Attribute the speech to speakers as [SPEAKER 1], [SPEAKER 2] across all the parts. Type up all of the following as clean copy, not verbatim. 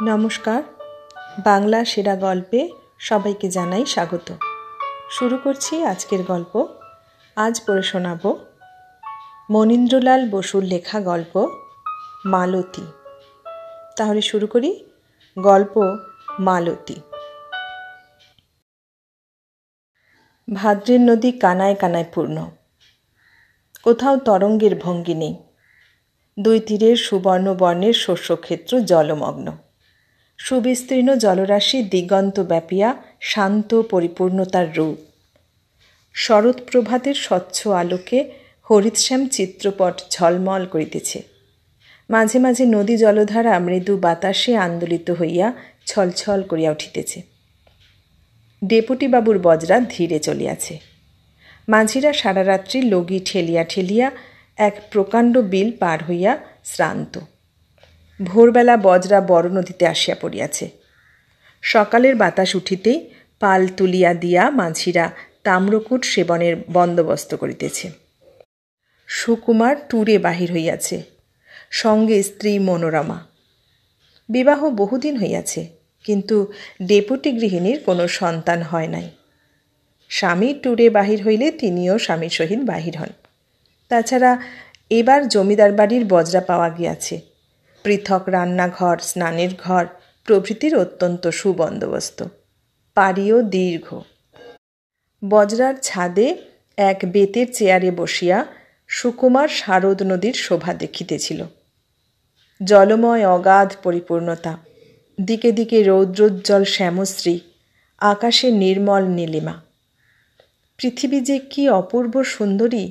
[SPEAKER 1] নমস্কার, বাংলা সেরা গল্পে সবাইকে জানাই স্বাগত। শুরু করছি আজকের গল্প। আজ পড়ে শোনাব মনীন্দ্রলাল বসুর লেখা গল্প মালতী। তাহলে শুরু করি গল্প মালতী। ভাদ্রের নদী কানায় কানায় পূর্ণ, কোথাও তরঙ্গের ভঙ্গি নেই। দুই তীরের সুবর্ণ বর্ণের শস্যক্ষেত্র জলমগ্ন। সুবিস্তীর্ণ জলরাশি দিগন্ত ব্যাপিয়া শান্ত পরিপূর্ণতার রূপ। শরৎ প্রভাতের স্বচ্ছ আলোকে হরিতশ্যাম চিত্রপট ঝলমল করিতেছে। মাঝে মাঝে নদী জলধারা মৃদু বাতাসে আন্দোলিত হইয়া ছলছল করিয়া উঠিতেছে। ডেপুটিবাবুর বজরা ধীরে চলিয়াছে। মাঝিরা সারা রাত্রি লগি ঠেলিয়া ঠেলিয়া এক প্রকাণ্ড বিল পার হইয়া শ্রান্ত। ভোরবেলা বজরা বড় নদীতে আসিয়া পড়িয়াছে। সকালের বাতাস উঠিতেই পাল তুলিয়া দিয়া মাঝিরা তাম্রকূট সেবনের বন্দোবস্ত করিতেছে। সুকুমার ট্যুরে বাহির হইয়াছে, সঙ্গে স্ত্রী মনোরমা। বিবাহ বহুদিন হইয়াছে, কিন্তু ডেপুটি গৃহিণীর কোনো সন্তান হয় নাই। স্বামী ট্যুরে বাহির হইলে তিনিও স্বামীর সহিত বাহির হন। তাছাড়া এবার জমিদার বাড়ির বজরা পাওয়া গিয়াছে। পৃথক রান্নাঘর, স্নানের ঘর প্রভৃতির অত্যন্ত সুবন্দোবস্ত। পাড়িও দীর্ঘ। বজরার ছাদে এক বেতের চেয়ারে বসিয়া সুকুমার শারদ নদীর শোভা দেখিতেছিল। জলময় অগাধ পরিপূর্ণতা, দিকে দিকে রৌদ্রোজ্জ্বল শ্যামশ্রী, আকাশে নির্মল নীলিমা। পৃথিবী যে কি অপূর্ব সুন্দরী,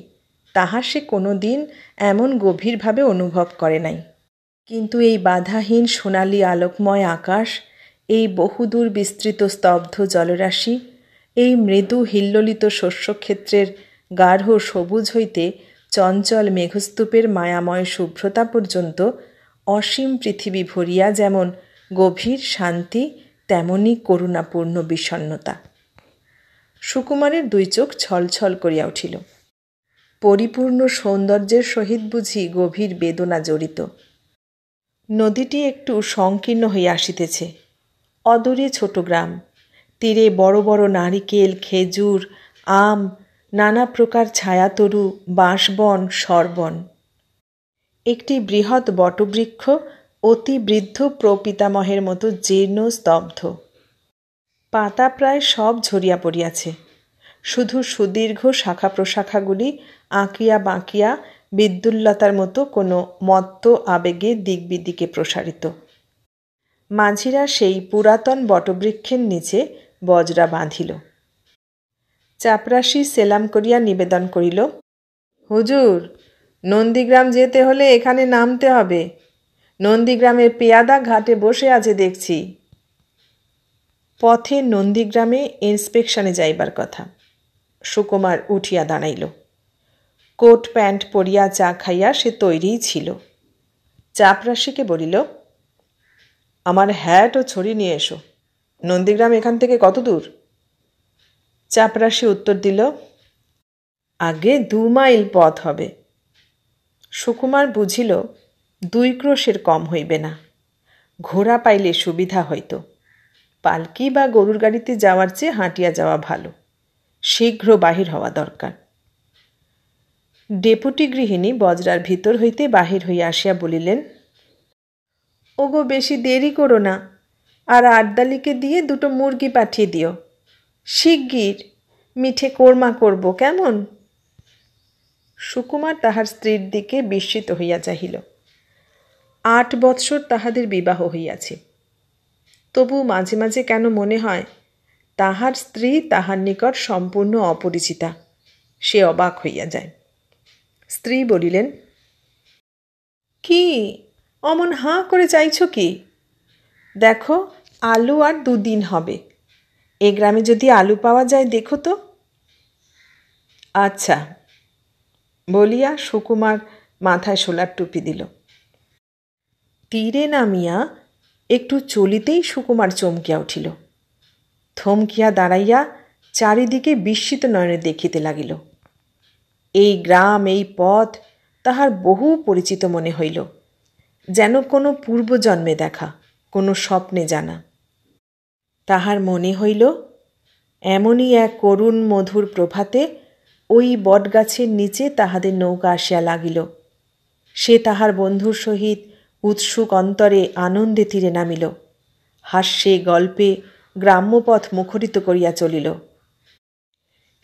[SPEAKER 1] তাহা সে কোনো দিন এমন গভীরভাবে অনুভব করে নাই। কিন্তু এই বাধাহীন সোনালি আলোকময় আকাশ, এই বহুদূর বিস্তৃত স্তব্ধ জলরাশি, এই মৃদু হিল্লোলিত শস্যক্ষেত্রের গাঢ় সবুজ হইতে চঞ্চল মেঘস্তূপের মায়াময় শুভ্রতা পর্যন্ত অসীম পৃথিবী ভরিয়া যেমন গভীর শান্তি, তেমনি করুণাপূর্ণ বিষণ্ণতা। সুকুমারের দুই চোখ ছলছল করিয়া উঠিল। পরিপূর্ণ সৌন্দর্যের সহিত বুঝি গভীর বেদনা জড়িত। নদীটি একটু সংকীর্ণ হইয়া আসিতেছে। অদূরে ছোট গ্রাম, তীরে বড় বড় নারিকেল, খেজুর, আম, নানা প্রকার ছায়াতরু, বাঁশবন, সরবন। একটি বৃহৎ বটবৃক্ষ অতি বৃদ্ধ প্রপিতামহের মতো জীর্ণ স্তব্ধ। পাতা প্রায় সব ঝরিয়া পড়িয়াছে। শুধু সুদীর্ঘ শাখা প্রশাখাগুলি আঁকিয়া বাঁকিয়া বিদ্যুল্লতার মতো কোনো মত্ত আবেগে দিক বিদিকে প্রসারিত। মাঝিরা সেই পুরাতন বটবৃক্ষের নিচে বজরা বাঁধিল। চাপরাশি সেলাম করিয়া নিবেদন করিল, হুজুর, নন্দীগ্রাম যেতে হলে এখানে নামতে হবে। নন্দীগ্রামের পেয়াদা ঘাটে বসে আছে দেখছি। পথে নন্দীগ্রামে ইন্সপেকশনে যাইবার কথা। সুকুমার উঠিয়া দাঁড়াইল। কোট প্যান্ট পরিয়া চা খাইয়া সে তৈরিই ছিল। চাপরাশিকে বলিল, আমার হ্যাট ও ছড়ি নিয়ে এসো। নন্দীগ্রাম এখান থেকে কত দূর? চাপরাশি উত্তর দিল, আগে 2 মাইল পথ হবে। সুকুমার বুঝিল 2 ক্রোশের কম হইবে না। ঘোড়া পাইলে সুবিধা হইত। পালকি বা গরুর গাড়িতে যাওয়ার চেয়ে হাঁটিয়া যাওয়া ভালো। শীঘ্র বাহির হওয়া দরকার। ডেপুটি গৃহিণী বজরার ভিতর হইতে বাহির হইয়া আসিয়া বলিলেন, ওগো, বেশি দেরি করো না, আর আড্ডালিকে দিয়ে 2টো মুরগি পাঠিয়ে দিও। শিগগির মিঠে কোরমা করব, কেমন? সুকুমার তাহার স্ত্রীর দিকে বিস্মিত হইয়া চাহিল। 8 বৎসর তাহাদের বিবাহ হইয়াছে। তবু মাঝে মাঝে কেন মনে হয় তাহার স্ত্রী তাহার নিকট সম্পূর্ণ অপরিচিতা। সে অবাক হইয়া যায়। স্ত্রী বলিলেন, কি অমন হাঁ করে চাইছ কি? দেখো, আলু আর 2 দিন হবে। এ গ্রামে যদি আলু পাওয়া যায় দেখো তো। আচ্ছা বলিয়া সুকুমার মাথায় শোলার টুপি দিল। তীরে নামিয়া একটু চলিতেই সুকুমার চমকিয়া উঠিল। থমকিয়া দাঁড়াইয়া চারিদিকে বিস্মিত নয়নে দেখিতে লাগিল। এই গ্রাম, এই পথ তাহার বহু পরিচিত মনে হইল, যেন কোনো পূর্বজন্মে দেখা। কোনো স্বপ্নে জানা। তাহার মনে হইল এমনই এক করুণ মধুর প্রভাতে ওই বটগাছের নিচে তাহাদের নৌকা আসিয়া লাগিল। সে তাহার বন্ধুর সহিত উৎসুক অন্তরে আনন্দে তীরে নামিল। হাস্যে গল্পে গ্রাম্যপথ মুখরিত করিয়া চলিল।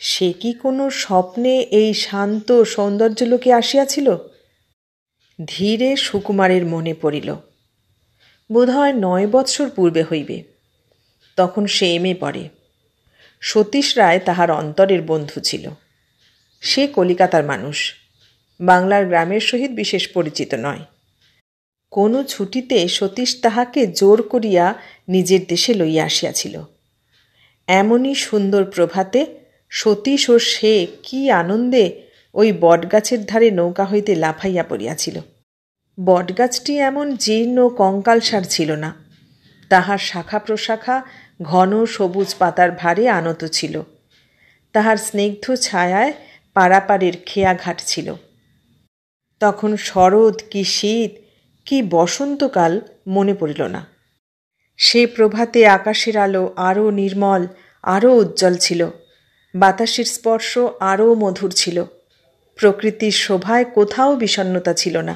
[SPEAKER 1] সে কি কোনো স্বপ্নে এই শান্ত সৌন্দর্যলোকে আসিয়াছিল? ধীরে সুকুমারের মনে পড়িল, বোধহয় 9 বৎসর পূর্বে হইবে। তখন সে এমএ পড়ে। সতীশ রায় তাহার অন্তরের বন্ধু ছিল। সে কলিকাতার মানুষ, বাংলার গ্রামের সহিত বিশেষ পরিচিত নয়। কোনো ছুটিতে সতীশ তাহাকে জোর করিয়া নিজের দেশে লইয়া আসিয়াছিল। এমনই সুন্দর প্রভাতে সতীশ ও সে কি আনন্দে ওই বটগাছের ধারে নৌকা হইতে লাফাইয়া পড়িয়াছিল। বটগাছটি এমন জীর্ণ কঙ্কালসার ছিল না। তাহার শাখা প্রশাখা ঘন সবুজ পাতার ভারে আনত ছিল। তাহার স্নিগ্ধ ছায়ায় পারাপারের খেয়াঘাট ছিল। তখন শরৎ কি শীত কি বসন্তকাল মনে পড়িল না। সে প্রভাতে আকাশের আলো আরও নির্মল, আরও উজ্জ্বল ছিল। বাতাসের স্পর্শ আরও মধুর ছিল। প্রকৃতির শোভায় কোথাও বিষণ্ণতা ছিল না।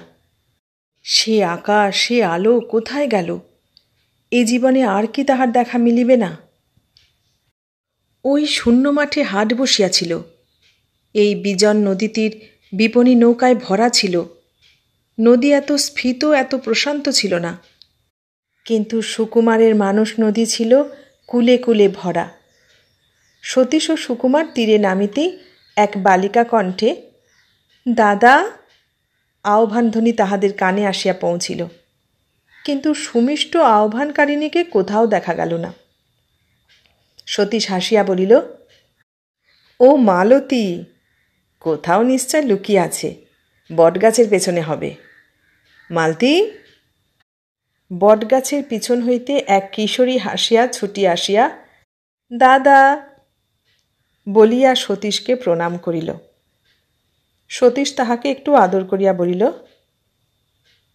[SPEAKER 1] সে আকাশ, সে আলো কোথায় গেল? এ জীবনে আর কি তাহার দেখা মিলিবে না? ওই শূন্য মাঠে হাট বসিয়াছিল। এই বিজন নদীতীর বিপণী নৌকায় ভরা ছিল। নদী এত স্ফীত, এত প্রশান্ত ছিল না। কিন্তু সুকুমারের মানস নদী ছিল কুলে কুলে ভরা। সতীশ ও সুকুমার তীরে নামিতেই এক বালিকা কণ্ঠে দাদা আহ্বানধ্বনি তাহাদের কানে আসিয়া পৌঁছিল। কিন্তু সুমিষ্ট আহ্বানকারিণীকে কোথাও দেখা গেল না। সতীশ হাসিয়া বলিল, ও মালতী, কোথাও নিশ্চয় লুকিয়ে আছে, বটগাছের পেছনে হবে। মালতী! বটগাছের পিছন হইতে এক কিশোরী হাসিয়া ছুটিয়া আসিয়া দাদা বলিয়া সতীশকে প্রণাম করিল। সতীশ তাহাকে একটু আদর করিয়া বলিল,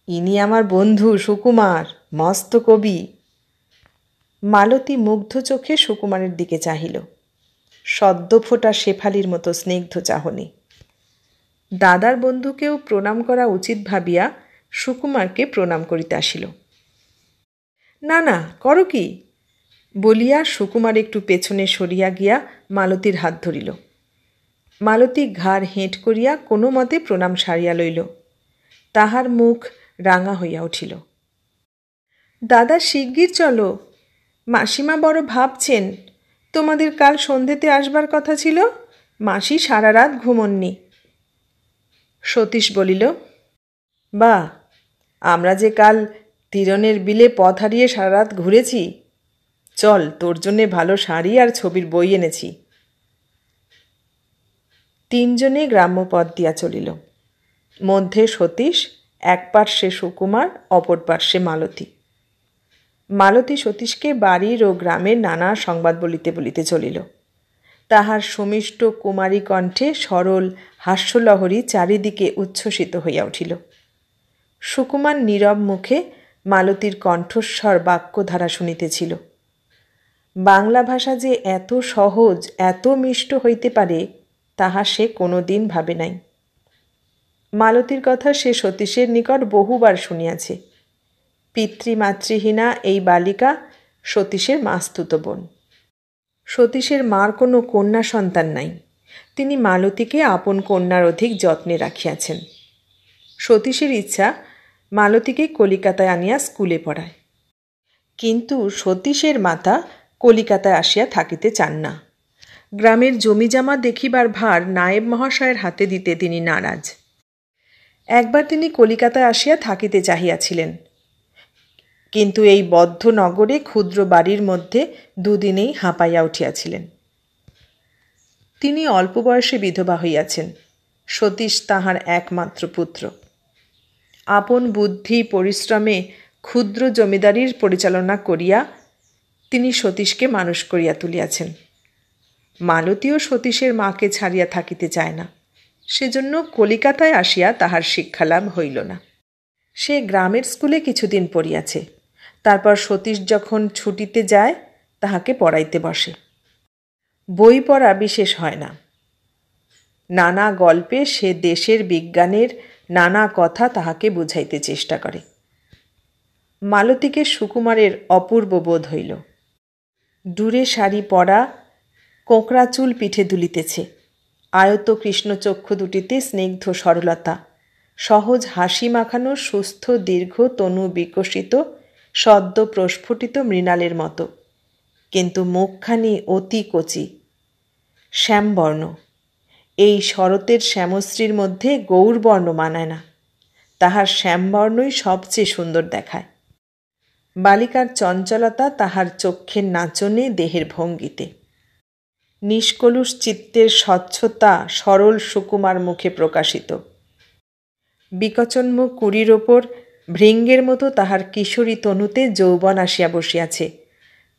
[SPEAKER 1] ইনি আমার বন্ধু সুকুমার, মস্ত কবি। মালতী মুগ্ধ চোখে সুকুমারের দিকে চাহিল। সদ্য ফোটা শেফালির মতো স্নিগ্ধ চাহনি। দাদার বন্ধুকেও প্রণাম করা উচিত ভাবিয়া সুকুমারকে প্রণাম করিতে আসিল। না না, করো কি বলিয়া সুকুমার একটু পেছনে সরিয়া গিয়া মালতীর হাত ধরিল। মালতী ঘাড় হেঁট করিয়া কোনো মতে প্রণাম সারিয়া লইল। তাহার মুখ রাঙা হইয়া উঠিল। দাদা শিগগির চলো, মাসিমা বড় ভাবছেন। তোমাদের কাল সন্ধেতে আসবার কথা ছিল, মাসি সারা রাত ঘুমননি। সতীশ বলিল, বাহ, আমরা যে কাল তীরনের বিলে পথ হারিয়ে সারা রাত ঘুরেছি। চল, তোর জন্যে ভালো শাড়ি আর ছবির বই এনেছি। তিনজনে গ্রাম্য পথ দিয়া চলিল। মধ্যে সতীশ, এক পার্শ্বে সুকুমার, অপর পার্শ্বে মালতী। মালতী সতীশকে বাড়ির ও গ্রামের নানা সংবাদ বলিতে বলিতে চলিল। তাহার সুমিষ্ট কুমারী কণ্ঠে সরল হাস্যলহরী চারিদিকে উচ্ছ্বসিত হইয়া উঠিল। সুকুমার নীরব মুখে মালতীর কণ্ঠস্বর বাক্যধারা শুনিতেছিল। বাংলা ভাষা যে এত সহজ, এত মিষ্ট হইতে পারে, তাহা সে কোনো দিন ভাবে নাই। মালতীর কথা সে সতীশের নিকট বহুবার শুনিয়াছে। পিতৃমাতৃহীনা এই বালিকা সতীশের মাস্তুত বোন। সতীশের মার কোনো কন্যা সন্তান নাই। তিনি মালতীকে আপন কন্যার অধিক যত্নে রাখিয়াছেন। সতীশের ইচ্ছা মালতীকে কলিকাতায় আনিয়া স্কুলে পড়ায়। কিন্তু সতীশের মাতা কলিকাতায় আসিয়া থাকিতে চান না। গ্রামের জমিজামা দেখিবার ভার নায়েব মহাশয়ের হাতে দিতে তিনি নারাজ। একবার তিনি কলিকাতায় আসিয়া থাকিতে চাহিয়াছিলেন, কিন্তু এই বদ্ধ নগরে ক্ষুদ্র বাড়ির মধ্যে দুদিনেই হাঁপাইয়া উঠিয়াছিলেন। তিনি অল্প বয়সে বিধবা হইয়াছেন। সতীশ তাহার একমাত্র পুত্র। আপন বুদ্ধি পরিশ্রমে ক্ষুদ্র জমিদারির পরিচালনা করিয়া তিনি সতীশকে মানুষ করিয়া তুলিয়াছেন। মালতীও সতীশের মাকে ছাড়িয়া থাকিতে চায় না। সেজন্য কলিকাতায় আসিয়া তাহার শিক্ষালাভ হইল না। সে গ্রামের স্কুলে কিছুদিন পড়িয়াছে। তারপর সতীশ যখন ছুটিতে যায় তাহাকে পড়াইতে বসে। বই পড়া বিশেষ হয় না। নানা গল্পে সে দেশের বিজ্ঞানের নানা কথা তাহাকে বুঝাইতে চেষ্টা করে। মালতীকে সুকুমারের অপূর্ব বোধ হইল। দূরে শাড়ি পরা, কোঁকড়া চুল পিঠে দুলিতেছে, আয়ত কৃষ্ণচক্ষু দুটিতে স্নিগ্ধ সরলতা, সহজ হাসি মাখানো সুস্থ দীর্ঘ তনু বিকশিত সদ্য প্রস্ফুটিত মৃণালের মতো, কিন্তু মুখখানি অতি কচি, শ্যামবর্ণ। এই শরতের শ্যামশ্রীর মধ্যে গৌরবর্ণ মানায় না, তাহার শ্যামবর্ণই সবচেয়ে সুন্দর দেখায়। বালিকার চঞ্চলতা তাহার চক্ষের নাচনে, দেহের ভঙ্গিতে। নিষ্কলুষ চিত্তের স্বচ্ছতা সরল সুকুমার মুখে প্রকাশিত। বিকচন্মুখ কুড়ির ওপর ভৃঙ্গের মতো তাহার কিশোরী তনুতে যৌবন আসিয়া বসিয়াছে।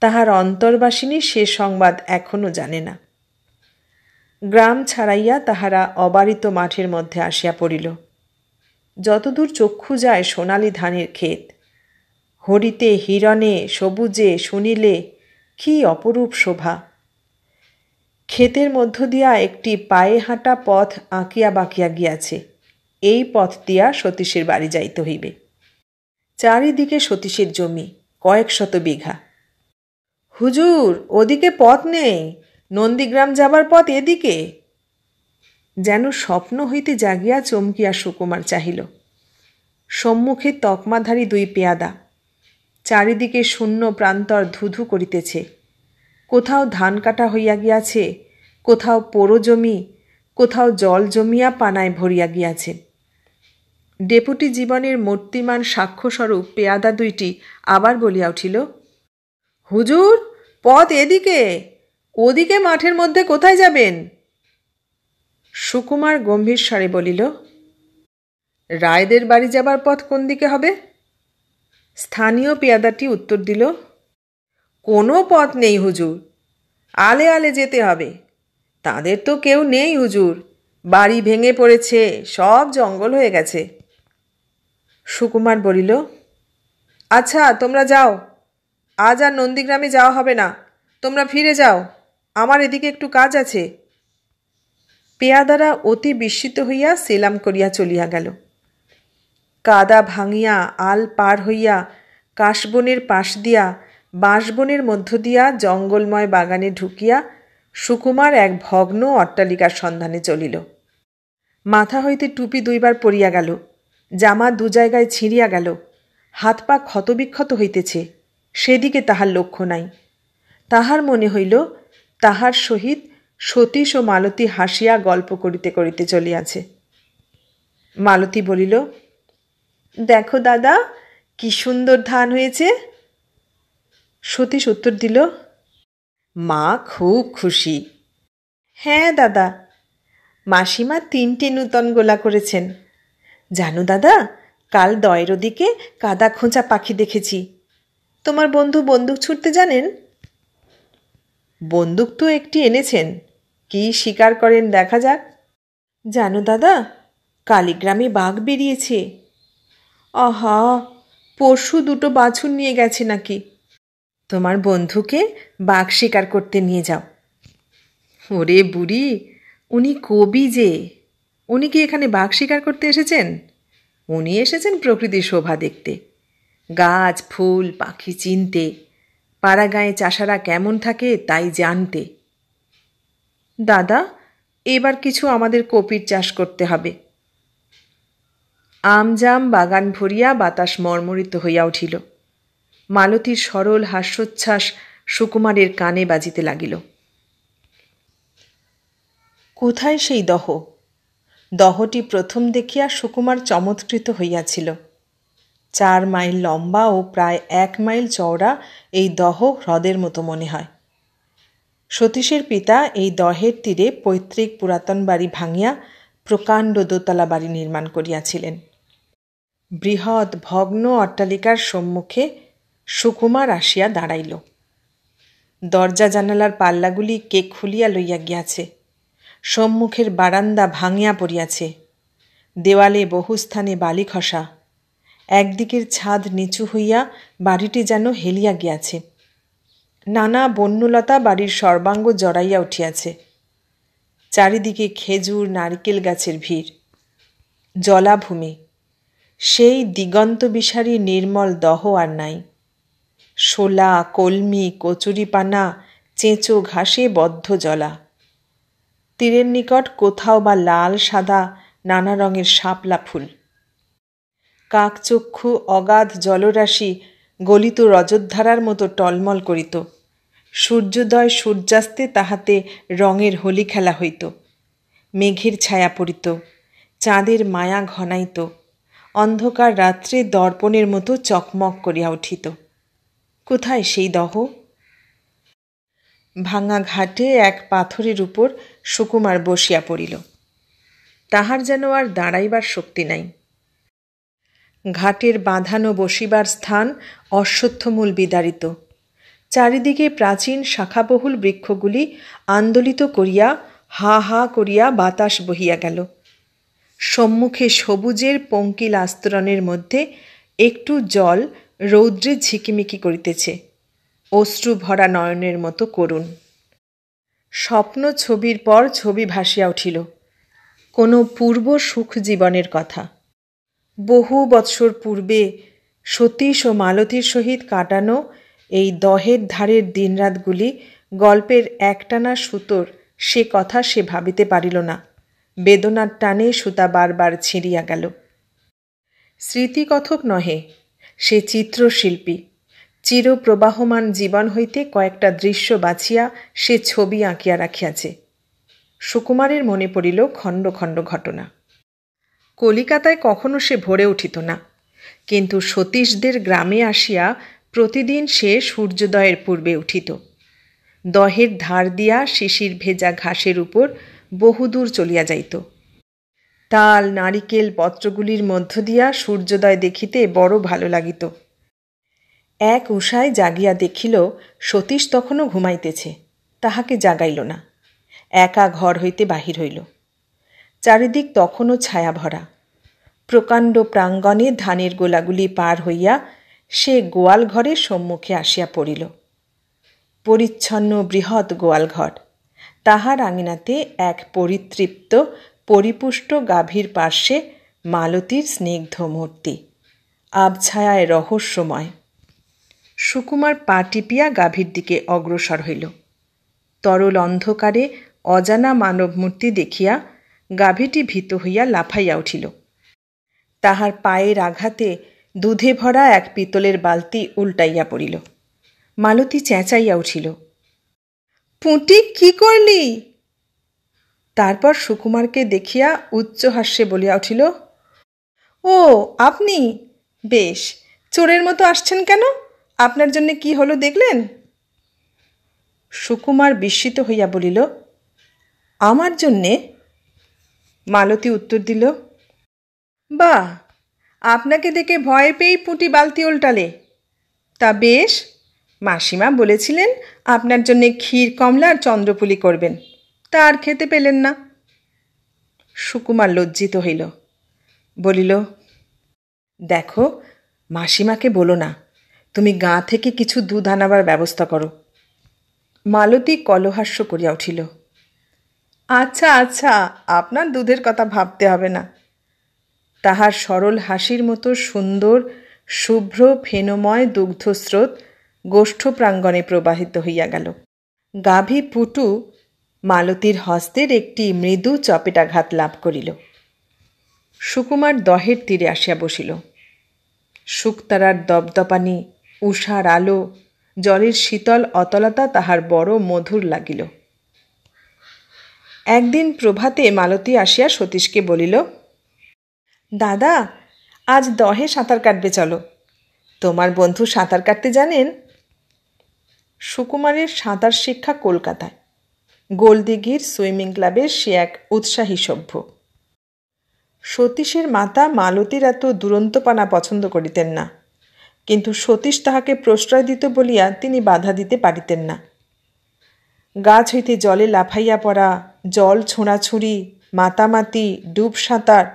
[SPEAKER 1] তাহার অন্তর্বাসিনী সে সংবাদ এখনও জানে না। গ্রাম ছাড়াইয়া তাহারা অবারিত মাঠের মধ্যে আসিয়া পড়িল। যতদূর চক্ষু যায় সোনালি ধানের ক্ষেত, হরিতে হিরণে সবুজে সুনীলে কি অপরূপ শোভা। ক্ষেতের মধ্য দিয়া একটি পায়ে হাঁটা পথ আঁকিয়া বাঁকিয়া গিয়াছে। এই পথ দিয়া সতীশের বাড়ি যাইতে হইবে। চারিদিকে সতীশের জমি, কয়েক শত বিঘা। হুজুর, ওদিকে পথ নেই, নন্দীগ্রাম যাবার পথ এদিকে। যেন স্বপ্ন হইতে জাগিয়া চমকিয়া সুকুমার চাহিল। সম্মুখে তকমাধারী দুই পেয়াদা, চারিদিকে শূন্য প্রান্তর ধুধু করিতেছে। কোথাও ধান কাটা হইয়া গিয়াছে, কোথাও পোড়ো জমি, কোথাও জল জমিয়া পানায় ভরিয়া গিয়াছে। ডেপুটি জীবনের মূর্তিমান সাক্ষ্যস্বরূপ পেয়াদা দুইটি আবার বলিয়া উঠিল, হুজুর, পথ এদিকে, ওদিকে মাঠের মধ্যে কোথায় যাবেন? সুকুমার গম্ভীর স্বরে বলিল, রায়দের বাড়ি যাবার পথ কোন দিকে হবে? স্থানীয় পেয়াদাটি উত্তর দিল, কোনো পথ নেই হুজুর, আলে আলে যেতে হবে। তাদের তো কেউ নেই হুজুর, বাড়ি ভেঙে পড়েছে, সব জঙ্গল হয়ে গেছে। সুকুমার বলিল, আচ্ছা তোমরা যাও, আজ আর নন্দীগ্রামে যাওয়া হবে না, তোমরা ফিরে যাও, আমার এদিকে একটু কাজ আছে। পেয়াদারা অতি বিস্মিত হইয়া সেলাম করিয়া চলিয়া গেল। কাদা ভাঙিয়া আল পার হইয়া কাশবনের পাশ দিয়া বাঁশবনের মধ্য দিয়া জঙ্গলময় বাগানে ঢুকিয়া সুকুমার এক ভগ্ন অট্টালিকার সন্ধানে চলিল। মাথা হইতে টুপি দুইবার পড়িয়া গেল, জামা দু জায়গায় ছিঁড়িয়া গেল, হাত পা ক্ষতবিক্ষত হইতেছে, সেদিকে তাহার লক্ষ্য নাই। তাহার মনে হইল তাহার সহিত সতীশ ও মালতী হাসিয়া গল্প করিতে করিতে চলিয়াছে। মালতী বলিল, দেখো দাদা, কি সুন্দর ধান হয়েছে। সতীশ উত্তর দিল, মা খুব খুশি। হ্যাঁ দাদা, মাসিমা 3টে নূতন গোলা করেছেন। জানো দাদা, কাল দয়ের ওদিকে কাদা খোঁচা পাখি দেখেছি। তোমার বন্ধু বন্দুক ছুটতে জানেন? বন্দুক তো একটি এনেছেন, কি শিকার করেন দেখা যাক। জানো দাদা, কালীগ্রামে বাঘ বেরিয়েছে। আহা, পরশু 2টো বাছুর নিয়ে গেছে নাকি। তোমার বন্ধুকে বাঘ শিকার করতে নিয়ে যাও। ওরে বুড়ি, উনি কবি যে, উনি কি এখানে বাঘ শিকার করতে এসেছেন? উনি এসেছেন প্রকৃতির শোভা দেখতে, গাছ ফুল পাখি চিনতে, পাড়া গাঁয়ে চাষারা কেমন থাকে তাই জানতে। দাদা, এবার কিছু আমাদের কপির চাষ করতে হবে। আমজাম বাগান ভরিয়া বাতাস মর্মরিত হইয়া উঠিল। মালতীর সরল হাস্যোচ্ছ্বাস সুকুমারের কানে বাজিতে লাগিল। কোথায় সেই দহ? দহটি প্রথম দেখিয়া সুকুমার চমৎকৃত হইয়াছিল। 4 মাইল লম্বা ও প্রায় 1 মাইল চওড়া এই দহ হ্রদের মতো মনে হয়। সতীশের পিতা এই দহের তীরে পৈতৃক পুরাতন বাড়ি ভাঙিয়া প্রকাণ্ড দোতলা বাড়ি নির্মাণ করিয়াছিলেন। বৃহৎ ভগ্ন অট্টালিকার সম্মুখে সুকুমার আসিয়া দাঁড়াইল। দরজা জানালার পাল্লাগুলি কে খুলিয়া লইয়া গিয়াছে, সম্মুখের বারান্দা ভাঙিয়া পড়িয়াছে, দেওয়ালে বহুস্থানে বালি খসা, একদিকের ছাদ নিচু হইয়া বাড়িটি যেন হেলিয়া গিয়াছে। নানা বন্যলতা বাড়ির সর্বাঙ্গ জড়াইয়া উঠিয়াছে। চারিদিকে খেজুর নারিকেল গাছের ভিড়। জলাভূমি, সেই দিগন্ত বিসারী নির্মল দহ আর নাই। শোলা, কলমি, কচুরিপানা, চেঁচো ঘাসে বদ্ধ জলা। তীরের নিকট কোথাও বা লাল সাদা নানা রঙের শাপলা ফুল। কাকচক্ষু অগাধ জলরাশি গলিত রজতধারার মতো টলমল করিত। সূর্যোদয় সূর্যাস্তে তাহাতে রঙের হোলি খেলা হইত। মেঘের ছায়া পড়িত, চাঁদের মায়া ঘনাইত, অন্ধকার রাত্রে দর্পণের মতো চকমক করিয়া উঠিত। কোথায় সেই দহ? ভাঙা ঘাটে এক পাথরের উপর সুকুমার বসিয়া পড়িল। তাহার যেন আর দাঁড়াইবার শক্তি নাই। ঘাটের বাঁধানো বসিবার স্থান অশ্বত্থমূল বিদারিত। চারিদিকে প্রাচীন শাখাবহুল বৃক্ষগুলি আন্দোলিত করিয়া হা হা করিয়া বাতাস বহিয়া গেল। সম্মুখে সবুজের পঙ্কিল আস্তরণের মধ্যে একটু জল রৌদ্রে ঝিকিমিকি করিতেছে, অশ্রু ভরা নয়নের মতো করুণ। স্বপ্ন ছবির পর ছবি ভাসিয়া উঠিল, কোনো পূর্ব সুখ জীবনের কথা। বহু বৎসর পূর্বে সতীশ ও মালতীর সহিত কাটানো এই দহের ধারের দিনরাতগুলি গল্পের একটানা সুতোর, সে কথা সে ভাবিতে পারিল না। বেদনার টানে সুতা বারবার ছিঁড়িয়া গেল। স্মৃতিকথক নহে, সে চিত্রশিল্পী। চিরপ্রবাহমান জীবন হইতে কয়েকটা দৃশ্য বাছিয়া সে ছবি আঁকিয়া রাখিয়াছে। সুকুমারের মনে পড়িল খণ্ড খণ্ড ঘটনা। কলিকাতায় কখনো সে ভরে উঠিত না, কিন্তু সতীশদের গ্রামে আসিয়া প্রতিদিন সে সূর্যোদয়ের পূর্বে উঠিত। দহের ধার দিয়া শিশির ভেজা ঘাসের উপর বহুদূর চলিয়া যাইত। তাল নারিকেল পত্রগুলির মধ্য দিয়া সূর্যোদয় দেখিতে বড় ভালো লাগিত। এক উষায় জাগিয়া দেখিল সতীশ তখনও ঘুমাইতেছে। তাহাকে জাগাইল না। একা ঘর হইতে বাহির হইল। চারিদিক তখনও ছায়া ভরা। প্রকাণ্ড প্রাঙ্গণে ধানের গোলাগুলি পার হইয়া সে গোয়াল ঘরের সম্মুখে আসিয়া পড়িল। পরিচ্ছন্ন বৃহৎ গোয়ালঘর। তাহার আঙিনাতে এক পরিতৃপ্ত পরিপুষ্ট গাভীর পার্শ্বে মালতীর স্নিগ্ধ মূর্তি, আবছায়ায় রহস্যময়। সুকুমার পা টিপিয়া গাভীর দিকে অগ্রসর হইল। তরল অন্ধকারে অজানা মানব মূর্তি দেখিয়া গাভীটি ভীত হইয়া লাফাইয়া উঠিল। তাহার পায়ের আঘাতে দুধে ভরা এক পিতলের বালতি উল্টাইয়া পড়িল। মালতী চেঁচাইয়া উঠিল, পুঁটি কি করলি? তারপর সুকুমারকে দেখিয়া উচ্চ হাস্যে বলিয়া উঠিল, ও আপনি? বেশ, চোরের মতো আসছেন কেন? আপনার জন্যে কি হলো দেখলেন? সুকুমার বিস্মিত হইয়া বলিল, আমার জন্যে? মালতী উত্তর দিল, বাহ, আপনাকে দেখে ভয় পেয়েই পুঁটি বালতি উল্টালে। তা বেশ, মাসিমা বলেছিলেন আপনার জন্যে ক্ষীর কমলা আর চন্দ্রপুলি করবেন, তা আর খেতে পেলেন না। সুকুমার লজ্জিত হইল, বলিল, দেখো, মাসিমাকে বলো না, তুমি গাঁ থেকে কিছু দুধ আনাবার ব্যবস্থা করো। মালতী কলহাস্য করিয়া উঠিল, আচ্ছা আচ্ছা, আপনার দুধের কথা ভাবতে হবে না। তাহার সরল হাসির মতো সুন্দর শুভ্র ফেনময় দুগ্ধস্রোত গোষ্ঠ প্রাঙ্গণে প্রবাহিত হইয়া গেল। গাভী পুটু মালতীর হস্তের একটি মৃদু চপেটাঘাত লাভ করিল। সুকুমার দহের তীরে আসিয়া বসিল। শুকতারার দপদপানি, উষার আলো, জলের শীতল অতলতা তাহার বড় মধুর লাগিল। একদিন প্রভাতে মালতী আসিয়া সতীশকে বলিল, দাদা, আজ দহে সাঁতার কাটবে চলো। তোমার বন্ধু সাঁতার কাটতে জানেন? সুকুমারের সাঁতার শিক্ষা কলকাতায়। গোলদিঘির সুইমিং ক্লাবের সে এক উৎসাহী সভ্য। সতীশের মাতা মালতীর এত দুরন্তপানা পছন্দ করিতেন না, কিন্তু সতীশ তাহাকে প্রশ্রয় দিত বলিয়া তিনি বাধা দিতে পারিতেন না। গাছ হইতে জলে লাফাইয়া পড়া, জল ছোঁড়াছুঁড়ি, মাতামাতি, ডুব সাঁতার,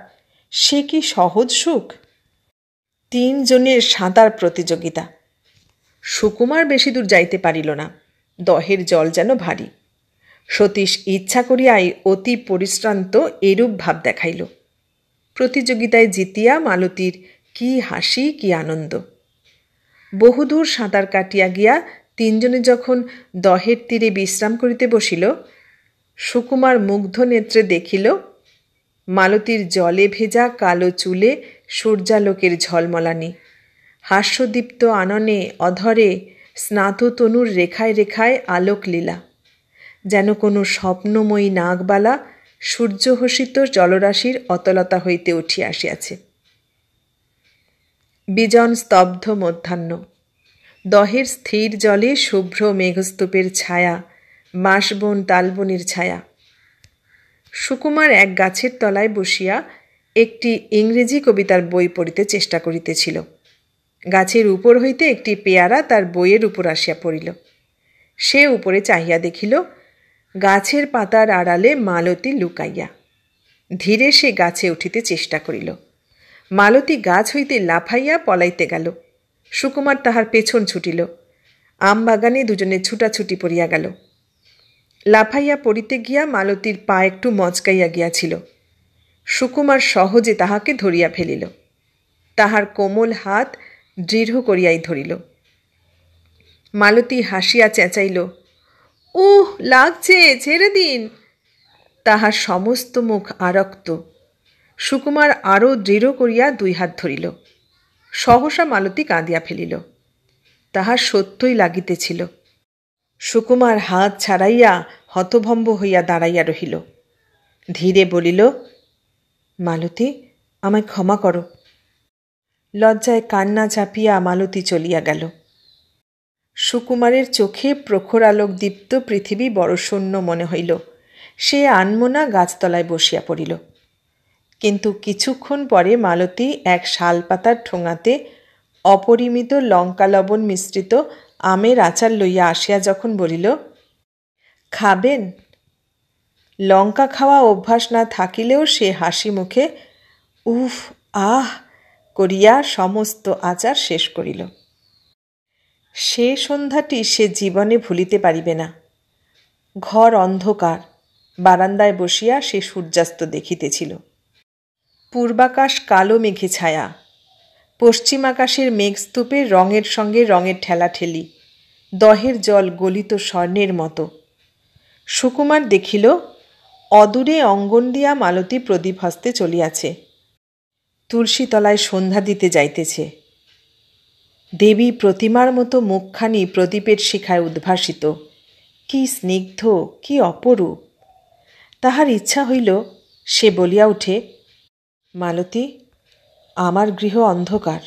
[SPEAKER 1] সে কি সহজ সুখ! 3 জনের সাঁতার প্রতিযোগিতা। সুকুমার বেশি দূর যাইতে পারিল না, দহের জল যেন ভারী। সতীশ ইচ্ছা করিয়াই অতি পরিশ্রান্ত এরূপ ভাব দেখাইল। প্রতিযোগিতায় জিতিয়া মালতীর কি হাসি কি আনন্দ। বহুদূর সাঁতার কাটিয়া গিয়া 3 জনে যখন দহের তীরে বিশ্রাম করিতে বসিল, সুকুমার মুগ্ধ নেত্রে দেখিল মালতীর জলে ভেজা কালো চুলে সূর্যালোকের ঝলমলানি, হাস্যদীপ্ত আননে অধরে স্নাততনুর রেখায় রেখায় আলোক লীলা, যেন কোনো স্বপ্নময়ী নাগবালা সূর্যহসিত জলরাশির অতলতা হইতে উঠিয়া আসিয়াছে। বিজন স্তব্ধ মধ্যাহ্ন, দহের স্থির জলে শুভ্র মেঘস্তূপের ছায়া, বাঁশবন তালবনির ছায়া। সুকুমার এক গাছের তলায় বসিয়া একটি ইংরেজি কবিতার বই পড়িতে চেষ্টা করিতেছিল। গাছের উপর হইতে একটি পেয়ারা তার বইয়ের উপর আসিয়া পড়িল। সে উপরে চাহিয়া দেখিল গাছের পাতার আড়ালে মালতী লুকাইয়া। ধীরে সে গাছে উঠিতে চেষ্টা করিল। মালতী গাছ হইতে লাফাইয়া পলাইতে গেল। সুকুমার তাহার পেছন ছুটিল। আমবাগানে দুজনে ছুটাছুটি পড়িয়া গেল। লাফাইয়া পড়িতে গিয়া মালতীর পা একটু মচকাইয়া গিয়াছিল। সুকুমার সহজে তাহাকে ধরিয়া ফেলিল। তাহার কোমল হাত দৃঢ় করিয়াই ধরিল। মালতী হাসিয়া চেঁচাইল, উহ, লাগছে, ছেড়ে দিন। তাহার সমস্ত মুখ আরক্ত। সুকুমার আরও দৃঢ় করিয়া 2 হাত ধরিল। সহসা মালতী কাঁদিয়া ফেলিল। তাহার সত্যই লাগিতেছিল। সুকুমার হাত ছাড়াইয়া হতভম্ব হইয়া দাঁড়াইয়া রহিল। ধীরে বলিল, মালতী, আমায় ক্ষমা করো। লজ্জায় কান্না চাপিয়া মালতী চলিয়া গেল। সুকুমারের চোখে প্রখর আলোকদীপ্ত পৃথিবী বড় শূন্য মনে হইল। সে আনমনা গাছতলায় বসিয়া পড়িল। কিন্তু কিছুক্ষণ পরে মালতী এক শালপাতার ঠোঙাতে অপরিমিত লঙ্কা লবণ মিশ্রিত আমের আচার লইয়া আসিয়া যখন বলিল, খাবেন? লঙ্কা খাওয়া অভ্যাস না থাকিলেও সে হাসি মুখে উফ আহ করিয়া সমস্ত আচার শেষ করিল। সে সন্ধ্যাটি সে জীবনে ভুলিতে পারিবে না। ঘর অন্ধকার। বারান্দায় বসিয়া সে সূর্যাস্ত দেখিতেছিল। পূর্বাকাশ কালো মেঘে ছায়া। পশ্চিম আকাশের মেঘস্তূপে রঙের সঙ্গে রঙের ঠেলাঠেলি, দহের জল গলিত স্বর্ণের মতো। সুকুমার দেখিল অদূরে অঙ্গন দিয়া মালতী প্রদীপ হস্তে চলিয়াছে। তুলসীতলায় সন্ধ্যা দিতে যাইতেছে। দেবী প্রতিমার মতো মুখখানি প্রদীপের শিখায় উদ্ভাসিত। কি স্নিগ্ধ, কি অপরূপ! তাহার ইচ্ছা হইল সে বলিয়া উঠে, মালতী, আমার গৃহ অন্ধকার।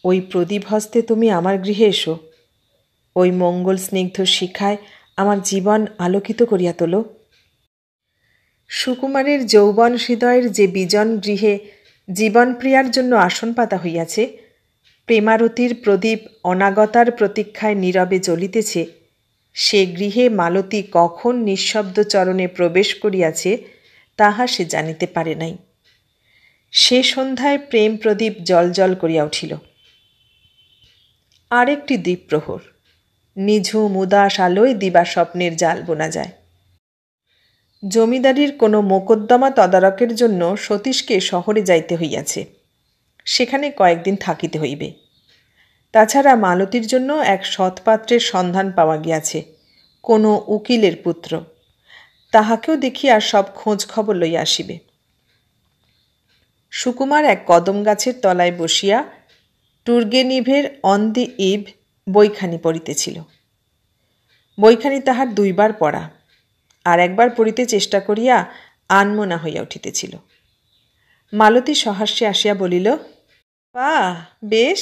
[SPEAKER 1] ওই প্রদীপ হস্তে তুমি আমার গৃহে এসো। ওই মঙ্গল স্নিগ্ধ শিখায় আমার জীবন আলোকিত করিয়া তোলো। সুকুমারের যৌবন হৃদয়ের যে বিজন গৃহে জীবনপ্রিয়ার জন্য আসন পাতা হইয়াছে, প্রেমারতির প্রদীপ অনাগতার প্রতীক্ষায় নীরবে জ্বলিতেছে, সে গৃহে মালতী কখন নিঃশব্দ চরণে প্রবেশ করিয়াছে তাহা সে জানিতে পারে নাই। সে সন্ধ্যায় প্রেম প্রদীপ জলজল করিয়া উঠিল। আরেকটি দ্বীপ্রহর। নিঝুম উদাস আলোয় দিবা স্বপ্নের জাল বোনা যায়। জমিদারির কোনো মোকদ্দমা তদারকের জন্য সতীশকে শহরে যাইতে হইয়াছে। সেখানে কয়েকদিন থাকিতে হইবে। তাছাড়া মালতীর জন্য এক সৎপাত্রের সন্ধান পাওয়া গিয়াছে, কোনো উকিলের পুত্র। তাহাকেও দেখিয়া সব খোঁজ খবর লইয়া আসিবে। সুকুমার এক কদম গাছের তলায় বসিয়া টুর্গেনিভের অন দি ইভ বইখানি পড়িতেছিল। বইখানি তাহার 2 বার পড়া, আর একবার পড়িতে চেষ্টা করিয়া আনমনা হইয়া উঠিতেছিল। মালতী সহাস্যে আসিয়া বলিল, বাহ, বেশ,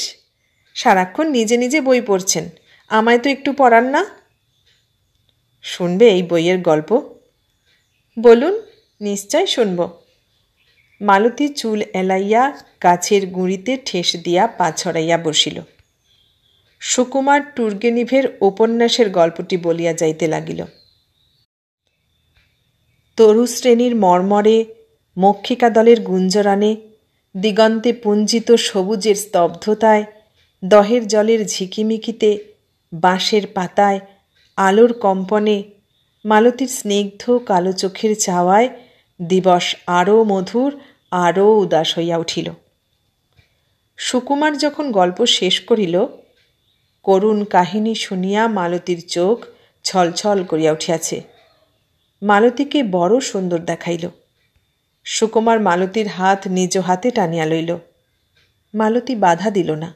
[SPEAKER 1] সারাক্ষণ নিজে নিজে বই পড়ছেন, আমায় তো একটু পড়ান না? শুনবে এই বইয়ের গল্প? বলুন, নিশ্চয় শুনব। মালতী চুল এলাইয়া গাছের গুঁড়িতে ঠেস দিয়া পা ছড়াইয়া বসিল। সুকুমার টুর্গেনিভের উপন্যাসের গল্পটি বলিয়া যাইতে লাগিল। তরুশ্রেণীর মর্মরে, মক্ষিকা দলের গুঞ্জরানে, দিগন্তে পুঞ্জিত সবুজের স্তব্ধতায়, দহের জলের ঝিকিমিকিতে, বাঁশের পাতায়, আলোর কম্পনে, মালতীর স্নিগ্ধ কালো চোখের চাওয়ায় দিবস আরও মধুর, আরও উদাস হইয়া উঠিল। সুকুমার যখন গল্প শেষ করিল, করুণ কাহিনী শুনিয়া মালতীর চোখ ছলছল করিয়া উঠিয়াছে। মালতীকে বড় সুন্দর দেখাইল। সুকুমার মালতীর হাত নিজ হাতে টানিয়া লইল। মালতী বাধা দিল না।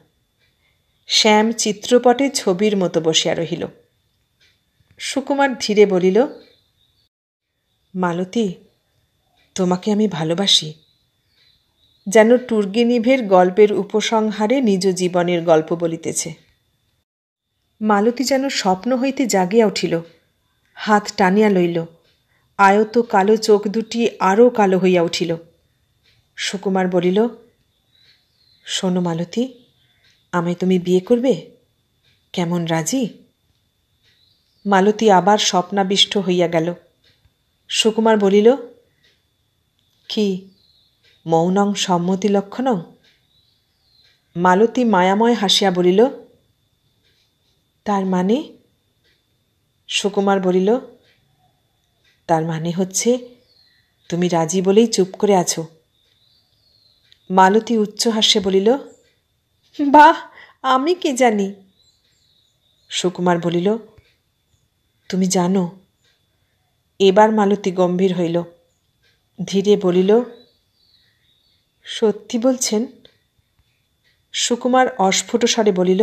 [SPEAKER 1] শ্যাম চিত্রপটে ছবির মতো বসিয়া রহিল। সুকুমার ধীরে বলিল, মালতী, তোমাকে আমি ভালোবাসি। যেন টুর্গেনিভের গল্পের উপসংহারে নিজ জীবনের গল্প বলিতেছে। মালতী যেন স্বপ্ন হইতে জাগিয়া উঠিল, হাত টানিয়া লইল। আয়ত কালো চোখ দুটি আরও কালো হইয়া উঠিল। সুকুমার বলিল, শোনো মালতী, আমায় তুমি বিয়ে করবে? কেমন রাজি? মালতী আবার স্বপ্নাবিষ্ট হইয়া গেল। সুকুমার বলিল, কি মৌনং সম্মতি লক্ষণং? মালতী মায়াময় হাসিয়া বলিল, তার মানে? সুকুমার বলিল, তার মানে হচ্ছে তুমি রাজি বলেই চুপ করে আছো। মালতী উচ্চ হাস্যে বলিল, বাহ, আমি কি জানি? সুকুমার বলিল, তুমি জানো? এবার মালতী গম্ভীর হইল, ধীরে বলিল, সত্যি বলছেন? সুকুমার অস্ফুট স্বরে বলিল,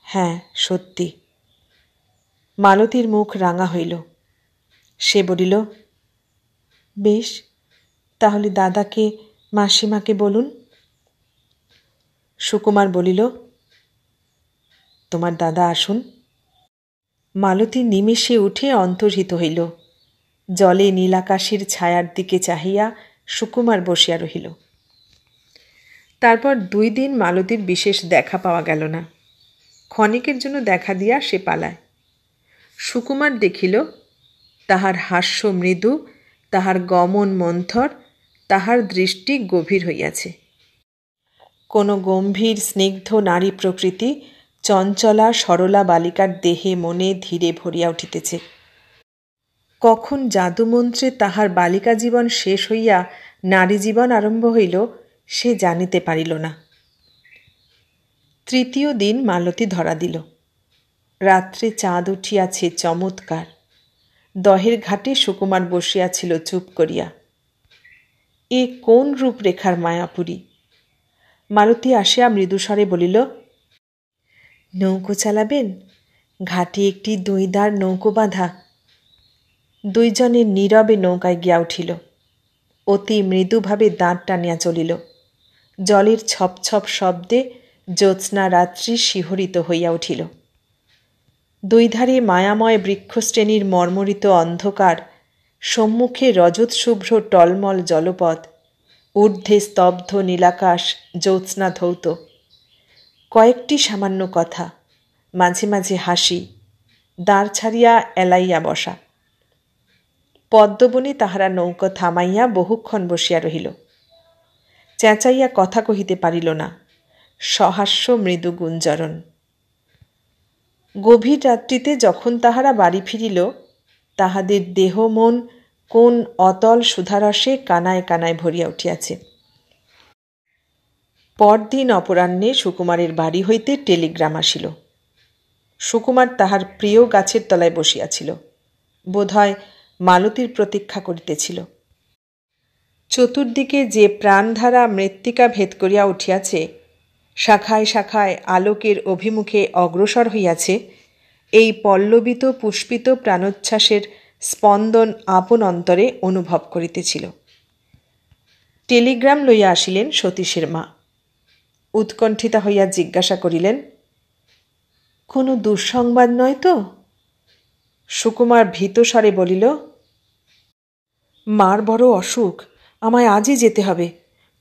[SPEAKER 1] হ্যাঁ, সত্যি। মালতীর মুখ রাঙা হইল। সে বলিল, বেশ, তাহলে দাদাকে মাসিমাকে বলুন। সুকুমার বলিল, তোমার দাদা আসুন। মালতী নিমেষে উঠে অন্তর্হিত হইল। জলে নীলাকাশের ছায়ার দিকে চাহিয়া সুকুমার বসিয়া রহিল। তারপর 2 দিন মালতীর বিশেষ দেখা পাওয়া গেল না। ক্ষণিকের জন্য দেখা দিয়া সে পালায়। সুকুমার দেখিল, তাহার হাস্য মৃদু, তাহার গমন মন্থর, তাহার দৃষ্টি গভীর হইয়াছে। কোনো গম্ভীর স্নিগ্ধ নারী প্রকৃতি চঞ্চলা সরলা বালিকার দেহে মনে ধীরে ভরিয়া উঠিতেছে। কখন জাদুমন্ত্রে তাহার বালিকা জীবন শেষ হইয়া নারী জীবন আরম্ভ হইল, সে জানিতে পারিল না। 3য় দিন মালতী ধরা দিল। রাত্রে চাঁদ উঠিয়াছে চমৎকার। দহের ঘাটে সুকুমার বসিয়াছিল চুপ করিয়া। এ কোন রূপরেখার মায়াপুরী! মালতী আসিয়া মৃদুস্বরে বলিল, নৌকো চালাবেন? ঘাটে একটি 2 দাঁড় নৌকো বাঁধা। 2 জনে নীরবে নৌকায় গিয়া উঠিল। অতি মৃদুভাবে দাঁড় টানিয়া চলিল। জলের ছপছপ শব্দে জ্যোৎস্না রাত্রি শিহরিত হইয়া উঠিল। 2 ধারে মায়াময় বৃক্ষশ্রেণীর মর্মরিত অন্ধকার, সম্মুখে রজত শুভ্র টলমল জলপথ, ঊর্ধ্বে স্তব্ধ নীলাকাশ জ্যোৎস্না ধৌত। কয়েকটি সামান্য কথা, মাঝে মাঝে হাসি, দাঁড় ছাড়িয়া এলাইয়া বসা। পদ্মবনে তাহারা নৌকা থামাইয়া বহুক্ষণ বসিয়া রহিল। চেঁচাইয়া কথা কহিতে পারিল না। সহাস্য মৃদু গুঞ্জরণ। গভীর রাত্রিতে যখন তাহারা বাড়ি ফিরিল, তাহাদের দেহ মন কোন অতল সুধারসে কানায় কানায় ভরিয়া উঠিয়াছে। পরদিন অপরাহ্নে সুকুমারের বাড়ি হইতে টেলিগ্রাম আসিল। সুকুমার তাহার প্রিয় গাছের তলায় বসিয়াছিল। বোধহয় মালতীর প্রতীক্ষা করিতেছিল। চতুর্দিকে যে প্রাণধারা মৃত্তিকা ভেদ করিয়া উঠিয়াছে, শাখায় শাখায় আলোকের অভিমুখে অগ্রসর হইয়াছে, এই পল্লবিত পুষ্পিত প্রাণোচ্ছ্বাসের স্পন্দন আপন অন্তরে অনুভব করিতেছিল। টেলিগ্রাম লইয়া আসিলেন সতীশের মা। উৎকণ্ঠিতা হইয়া জিজ্ঞাসা করিলেন, কোনো দুঃসংবাদ নয় তো? সুকুমার ভীত স্বরে বলিল, মার বড় অসুখ, আমায় আজই যেতে হবে।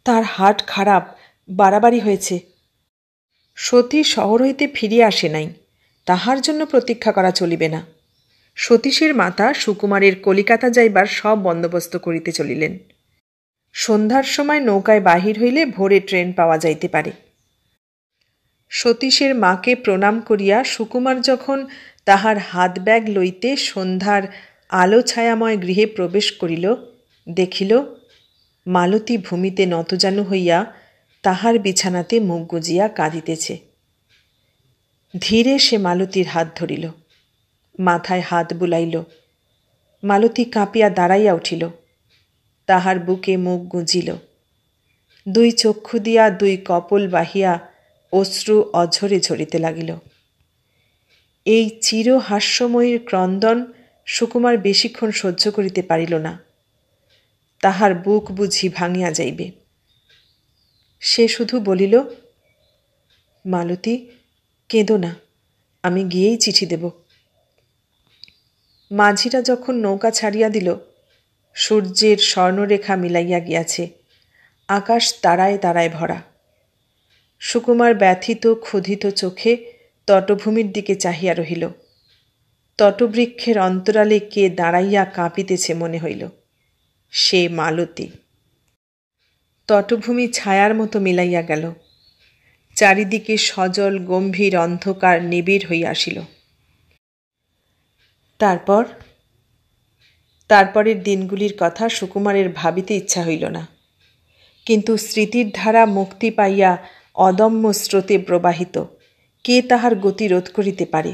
[SPEAKER 1] তার হার্ট খারাপ, বাড়াবাড়ি হয়েছে। সতী শহর হইতে ফিরিয়া আসে নাই, তাহার জন্য প্রতীক্ষা করা চলিবে না। সতীশের মাতা সুকুমারের কলিকাতা যাইবার সব বন্দোবস্ত করিতে চলিলেন। সন্ধ্যার সময় নৌকায় বাহির হইলে ভোরে ট্রেন পাওয়া যাইতে পারে। সতীশের মাকে প্রণাম করিয়া সুকুমার যখন তাহার হাত ব্যাগ লইতে সন্ধ্যার আলো ছায়াময় গৃহে প্রবেশ করিল, দেখিল মালতী ভূমিতে নতজানু হইয়া তাহার বিছানাতে মুখ গুজিয়া কাঁদিতেছে। ধীরে সে মালতীর হাত ধরিল, মাথায় হাত বুলাইল। মালতী কাঁপিয়া দাঁড়াইয়া উঠিল, তাহার বুকে মুখ গুঁজিল। দুই চক্ষু দিয়া দুই কপল বাহিয়া অশ্রু অঝরে ঝরিতে লাগিল। এই চির হাস্যময়ীর ক্রন্দন সুকুমার বেশিক্ষণ সহ্য করিতে পারিল না। তাহার বুক বুঝি ভাঙিয়া যাইবে। সে শুধু বলিল, মালতী, কেঁদো না, আমি গিয়েই চিঠি দেব। মাঝিরা যখন নৌকা ছাড়িয়া দিল, সূর্যের স্বর্ণরেখা মিলাইয়া গিয়াছে, আকাশ তারায় তারায় ভরা। সুকুমার ব্যথিত ক্ষুধিত চোখে তটভূমির দিকে চাহিয়া রহিল। তটবৃক্ষের অন্তরালে কে দাঁড়াইয়া কাঁপিতেছে মনে হইল। সে মালতী। তটভূমি ছায়ার মতো মিলাইয়া গেল। চারিদিকে সজল গম্ভীর অন্ধকার নিবিড় হইয়া আসিল। তারপরের দিনগুলির কথা সুকুমারের ভাবিতে ইচ্ছা হইল না। কিন্তু স্মৃতির ধারা মুক্তি পাইয়া অদম্য স্রোতে প্রবাহিত, কে তাহার গতি রোধ করিতে পারে?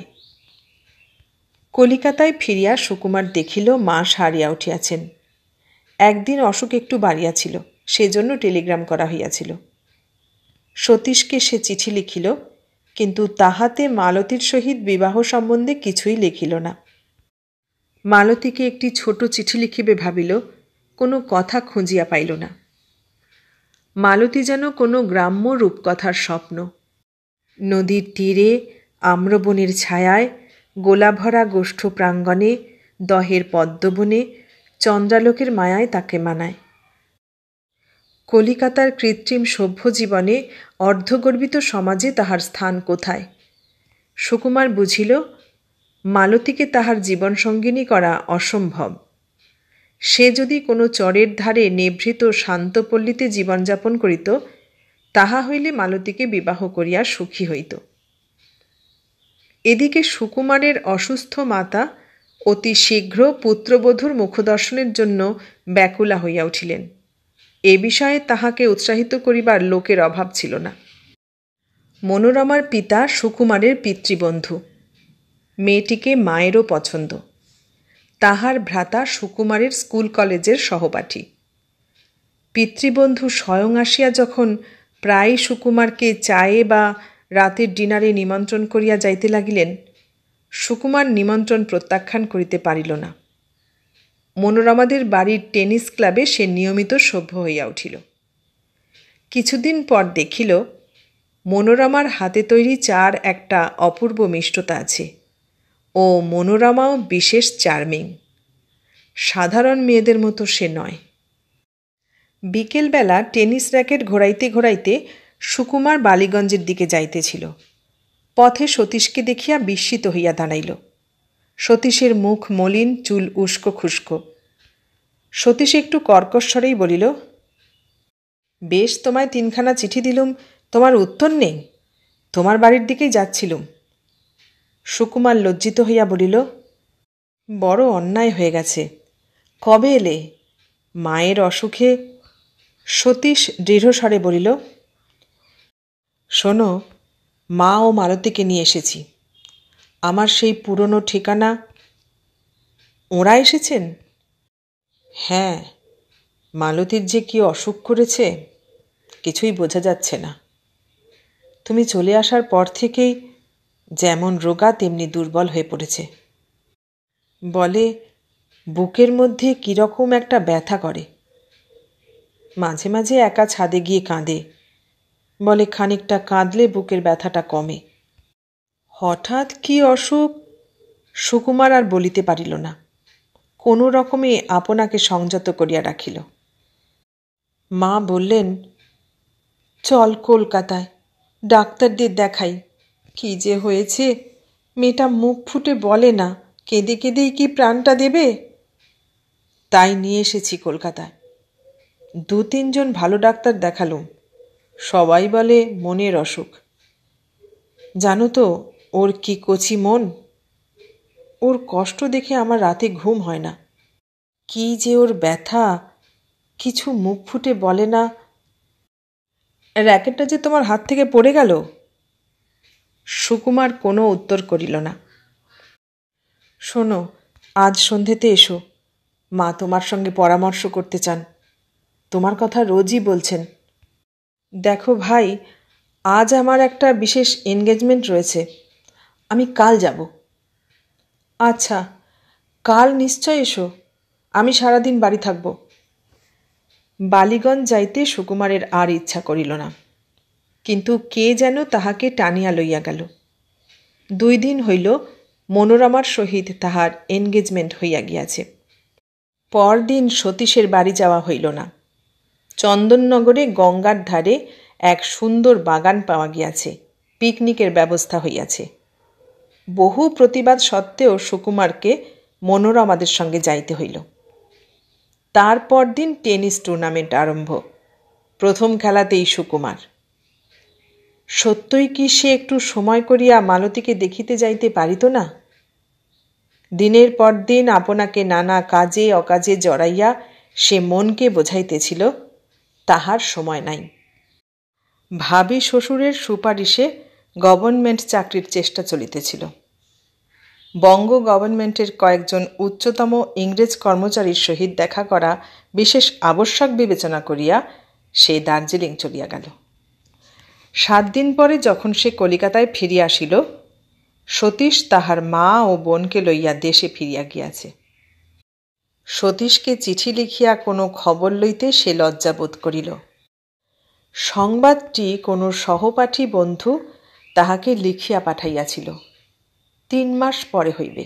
[SPEAKER 1] কলিকাতায় ফিরিয়া সুকুমার দেখিল মা সারিয়া উঠিয়াছেন। একদিন অসুখ একটু বাড়িয়াছিল, সেজন্য টেলিগ্রাম করা হইয়াছিল। সতীশকে সে চিঠি লিখিল, কিন্তু তাহাতে মালতীর সহিত বিবাহ সম্বন্ধে কিছুই লিখিল না। মালতীকে একটি ছোট চিঠি লিখিবে ভাবিল, কোনো কথা খুঁজিয়া পাইল না। মালতী যেন কোনো গ্রাম্য রূপকথার স্বপ্ন। নদীর তীরে আম্রবনের ছায়ায়, গোলাভরা গোষ্ঠ প্রাঙ্গণে, দহের পদ্মবনে, চন্দ্রালোকের মায়ায় তাকে মানায়। কলিকাতার কৃত্রিম সভ্য জীবনে, অর্ধগর্বিত সমাজে তাহার স্থান কোথায়? সুকুমার বুঝিল, মালতীকে তাহার জীবনসঙ্গিনী করা অসম্ভব। সে যদি কোনো চরের ধারে নিভৃত শান্ত পল্লীতে জীবনযাপন করিত, তাহা হইলে মালতীকে বিবাহ করিয়া সুখী হইত। এদিকে সুকুমারের অসুস্থ মাতা অতি শীঘ্র পুত্রবধূর মুখদর্শনের জন্য ব্যাকুলা হইয়া উঠিলেন। এ বিষয়ে তাহাকে উৎসাহিত করিবার লোকের অভাব ছিল না। মনোরমার পিতা সুকুমারের পিতৃবন্ধু, মেয়েটিকে মায়েরও পছন্দ। তাহার ভ্রাতা সুকুমারের স্কুল কলেজের সহপাঠী। পিতৃবন্ধু স্বয়ং আসিয়া যখন প্রায় সুকুমারকে চায়ে বা রাতের ডিনারে নিমন্ত্রণ করিয়া যাইতে লাগিলেন, সুকুমার নিমন্ত্রণ প্রত্যাখ্যান করিতে পারিল না। মনোরমাদের বাড়ির টেনিস ক্লাবে সে নিয়মিত সভ্য হইয়া উঠিল। কিছুদিন পর দেখিল, মনোরমার হাতে তৈরি চার একটা অপূর্ব মিষ্টতা আছে, ও মনোরমাও বিশেষ চার্মিং। সাধারণ মেয়েদের মতো সে নয়। বিকেলবেলা টেনিস র্যাকেট ঘোরাইতে ঘোরাইতে সুকুমার বালিগঞ্জের দিকে যাইতেছিল। পথে সতীশকে দেখিয়া বিস্মিত হইয়া দাঁড়াইল। সতীশের মুখ মলিন, চুল উস্কো খুস্কো। সতীশ একটু কর্কশ্বরেই বলিল, বেশ, তোমায় 3খানা চিঠি দিলুম, তোমার উত্তর নেই? তোমার বাড়ির দিকেই যাচ্ছিলুম। সুকুমার লজ্জিত হইয়া বলিল, বড় অন্যায় হয়ে গেছে। কবে এলে? মায়ের অসুখে। সতীশ দৃঢ়স্বরে বলিল, শোনো, মা ও মালতীকে নিয়ে এসেছি। আমার সেই পুরনো ঠিকানা। ওঁরা এসেছেন? হ্যাঁ, মালতীর যে কি অসুখ করেছে, কিছুই বোঝা যাচ্ছে না। তুমি চলে আসার পর থেকেই যেমন রোগা তেমনি দুর্বল হয়ে পড়েছে। বলে বুকের মধ্যে কীরকম একটা ব্যথা করে। মাঝে মাঝে একা ছাদে গিয়ে কাঁদে। বলে খানিকটা কাঁদলে বুকের ব্যথাটা কমে। হঠাৎ কি অসুখ সুকুমার আর বলিতে পারিল না। কোনো রকমে আপনাকে সংযত করিয়া রাখিল। মা বললেন, চল কলকাতায়, ডাক্তারদের দেখাই। কি যে হয়েছে, মেয়েটা মুখ ফুটে বলে না, কেঁদে কেঁদেই কি প্রাণটা দেবে। তাই নিয়ে এসেছি কলকাতায়। 2-3 জন ভালো ডাক্তার দেখালুম, সবাই বলে মনের অসুখ। জানো তো ওর কি কচি মন, ওর কষ্ট দেখে আমার রাতে ঘুম হয় না। কি যে ওর ব্যথা, কিছু মুখ ফুটে বলে না। র্যাকেটটা যে তোমার হাত থেকে পড়ে গেল। সুকুমার কোনো উত্তর করিল না। শোনো, আজ সন্ধেতে এসো, মা তোমার সঙ্গে পরামর্শ করতে চান, তোমার কথা রোজই বলছেন। দেখো ভাই, আজ আমার একটা বিশেষ এনগেজমেন্ট রয়েছে, আমি কাল যাব। আচ্ছা, কাল নিশ্চয় এসো, আমি সারাদিন বাড়ি থাকব। বালিগঞ্জ যাইতে সুকুমারের আর ইচ্ছা করিল না, কিন্তু কে যেন তাহাকে টানিয়া লইয়া গেল। 2 দিন হইল মনোরমার সহিত তাহার এনগেজমেন্ট হইয়া গিয়াছে। পরদিন সতীশের বাড়ি যাওয়া হইল না। চন্দননগরে গঙ্গার ধারে এক সুন্দর বাগান পাওয়া গিয়াছে, পিকনিকের ব্যবস্থা হইয়াছে। বহু প্রতিবাদ সত্ত্বেও সুকুমারকে মনোরমাদের সঙ্গে যাইতে হইল। তারপর দিন টেনিস টুর্নামেন্ট আরম্ভ। প্রথম খেলাতেই সুকুমার। সত্যই কি সে একটু সময় করিয়া মালতীকে দেখিতে যাইতে পারিত না? দিনের পর দিন আপনাকে নানা কাজে অকাজে জড়াইয়া সে মনকে বোঝাইতেছিল তাহার সময় নাই। ভাবী শ্বশুরের সুপারিশে গভর্নমেন্ট চাকরির চেষ্টা চলিতেছিল। বঙ্গ গভর্নমেন্টের কয়েকজন উচ্চতম ইংরেজ কর্মচারীর সহিত দেখা করা বিশেষ আবশ্যক বিবেচনা করিয়া সে দার্জিলিং চলিয়া গেল। 7 দিন পরে যখন সে কলিকাতায় ফিরিয়া আসিল, সতীশ তাহার মা ও বোনকে লইয়া দেশে ফিরিয়া গিয়াছে। সতীশকে চিঠি লিখিয়া কোনো খবর লইতে সে লজ্জাবোধ করিল। সংবাদটি কোনো সহপাঠী বন্ধু তাহাকে লিখিয়া পাঠাইয়াছিল। 3 মাস পরে হইবে।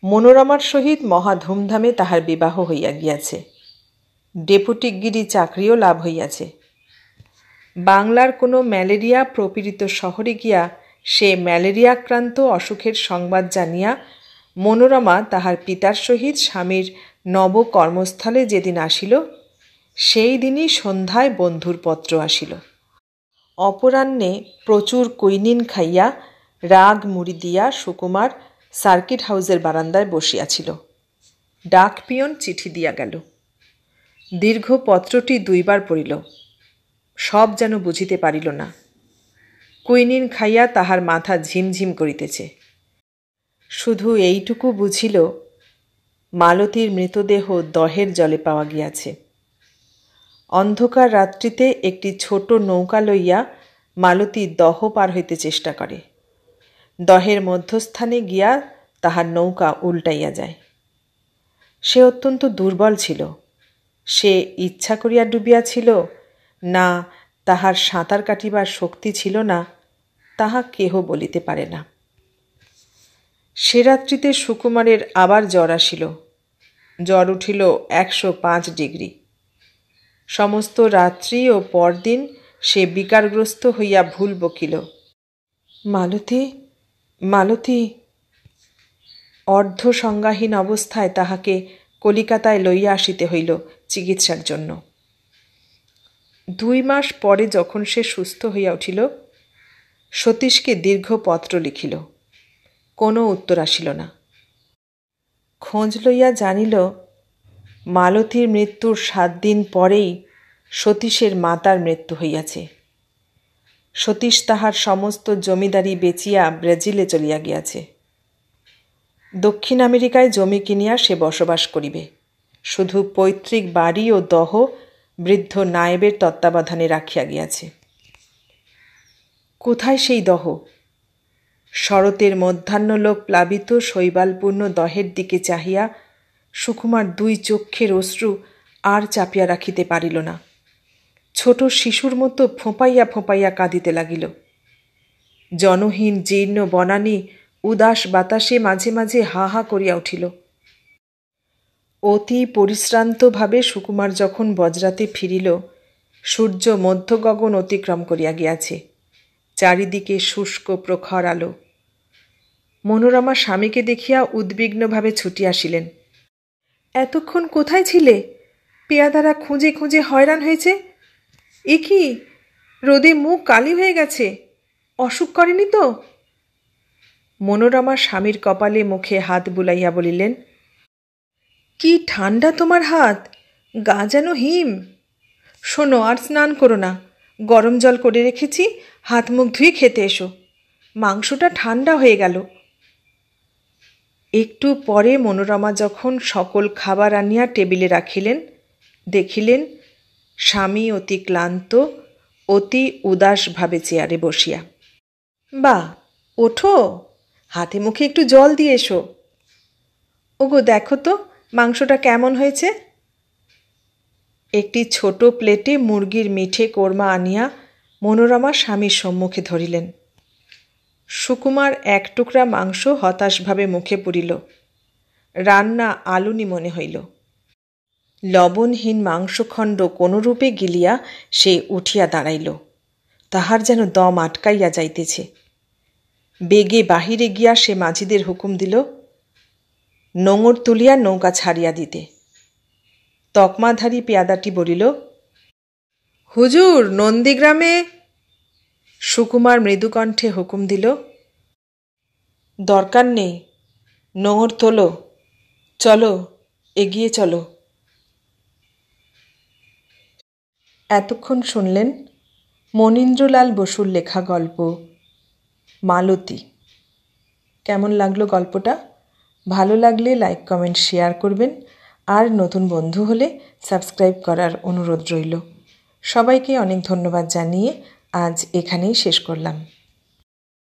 [SPEAKER 1] মনোরমার সহিত মহা ধুমধামে তাহার বিবাহ হইয়া গিয়াছে। ডেপুটিগিরি চাকরিও লাভ হইয়াছে। বাংলার কোনো ম্যালেরিয়া প্রপীড়িত শহরে গিয়া সে ম্যালেরিয়াক্রান্ত অসুখের সংবাদ জানিয়া মনোরমা তাহার পিতার সহিত স্বামীর নব কর্মস্থলে যেদিন আসিল, সেই দিনই সন্ধ্যায় বন্ধুর পত্র আসিল। অপরাহ্নে প্রচুর কুইনিন খাইয়া রাগ মুড়ি দিয়া সুকুমার সার্কিট হাউসের বারান্দায় বসিয়াছিল। ডাক পিয়ন চিঠি দিয়া গেল। দীর্ঘ পত্রটি 2 বার পড়িল, সব যেন বুঝিতে পারিল না। কুইনিন খাইয়া তাহার মাথা ঝিমঝিম করিতেছে। শুধু এইটুকু বুঝিল, মালতীর মৃতদেহ দহের জলে পাওয়া গিয়াছে। অন্ধকার রাত্রিতে একটি ছোট নৌকা লইয়া মালতী দহ পার হইতে চেষ্টা করে। দহের মধ্যস্থানে গিয়া তাহার নৌকা উল্টাইয়া যায়। সে অত্যন্ত দুর্বল ছিল। সে ইচ্ছা করিয়া ডুবিয়াছিল না তাহার সাঁতার কাটিবার শক্তি ছিল না, তাহা কেহ বলিতে পারে না। সে রাত্রিতে সুকুমারের আবার জ্বর আসিল। জ্বর উঠিল 105 ডিগ্রি। সমস্ত রাত্রি ও পরদিন সে বিকারগ্রস্ত হইয়া ভুল বকিল, মালতী, মালতী। অর্ধ সংজ্ঞাহীন অবস্থায় তাহাকে কলিকাতায় লইয়া আসিতে হইল চিকিৎসার জন্য। 2 মাস পরে যখন সে সুস্থ হইয়া উঠিল, সতীশকে দীর্ঘ পত্র লিখিল। কোনো উত্তর আসিল না। খোঁজ লইয়া জানিল, মালতীর মৃত্যুর 7 দিন পরেই সতীশের মাতার মৃত্যু হইয়াছে। সতীশ তাহার সমস্ত জমিদারি বেচিয়া ব্রাজিলে চলিয়া গিয়াছে। দক্ষিণ আমেরিকায় জমি কিনিয়া সে বসবাস করিবে। শুধু পৈতৃক বাড়ি ও দহ বৃদ্ধ নায়েবের তত্ত্বাবধানে রাখিয়া গিয়াছে। কোথায় সেই দহ? শরতের মধ্যাহ্নলোক প্লাবিত শৈবালপূর্ণ দহের দিকে চাহিয়া সুকুমার 2 চক্ষের অশ্রু আর চাপিয়া রাখিতে পারিল না। ছোট শিশুর মতো ফোঁপাইয়া ফোঁপাইয়া কাঁদিতে লাগিল। জনহীন জীর্ণ বনানী উদাস বাতাসে মাঝে মাঝে হা হা করিয়া উঠিল। অতি পরিশ্রান্তভাবে সুকুমার যখন বজ্রাতে ফিরিল, সূর্য মধ্য গগন অতিক্রম করিয়া গিয়াছে। চারিদিকে শুষ্ক প্রখর আলো। মনোরমা স্বামীকে দেখিয়া উদ্বিগ্নভাবে ছুটিয়া আসিলেন। এতক্ষণ কোথায় ছিলে? পেয়াদারা খুঁজে খুঁজে হয়রান হয়েছে। এ কি, রোদে মুখ কালি হয়ে গেছে, অসুখ করেনি তো? মনোরমা স্বামীর কপালে মুখে হাত বুলাইয়া বলিলেন, কি ঠান্ডা তোমার হাত, গা যেন হিম। শোনো, আর স্নান করো না, গরম জল করে রেখেছি, হাত মুখ ধুয়ে খেতে এসো, মাংসটা ঠান্ডা হয়ে গেল। একটু পরে মনোরমা যখন সকল খাবার আনিয়া টেবিলে রাখিলেন, দেখিলেন স্বামী অতি ক্লান্ত, অতি উদাসভাবে চেয়ারে বসিয়া। বা, ওঠো, হাতে মুখে একটু জল দিয়ে এসো। ওগো, দেখো তো মাংসটা কেমন হয়েছে। একটি ছোট প্লেটে মুরগির মিঠে কোরমা আনিয়া মনোরমা স্বামীর সম্মুখে ধরিলেন। সুকুমার এক টুকরা মাংস হতাশভাবে মুখে পুরিল। রান্না আলুনি মনে হইল। লবণহীন মাংসখণ্ড কোনরূপে গিলিয়া সে উঠিয়া দাঁড়াইল। তাহার যেন দম আটকাইয়া যাইতেছে। বেগে বাহিরে গিয়া সে মাঝিদের হুকুম দিল, নোঙর তুলিয়া নৌকা ছাড়িয়া দিতে। তকমাধারী পেয়াদাটি বলিল, হুজুর, নন্দীগ্রামে। সুকুমার মৃদুকণ্ঠে হুকুম দিল, দরকার নেই, নোঙর তোলো, চলো, এগিয়ে চলো। এতক্ষণ শুনলেন মনীন্দ্রলাল বসুর লেখা গল্প মালতী। কেমন লাগলো গল্পটা? ভালো লাগলে লাইক, কমেন্ট, শেয়ার করবেন। আর নতুন বন্ধু হলে সাবস্ক্রাইব করার অনুরোধ রইল। সবাইকে অনেক ধন্যবাদ জানিয়ে আজ এখানেই শেষ করলাম।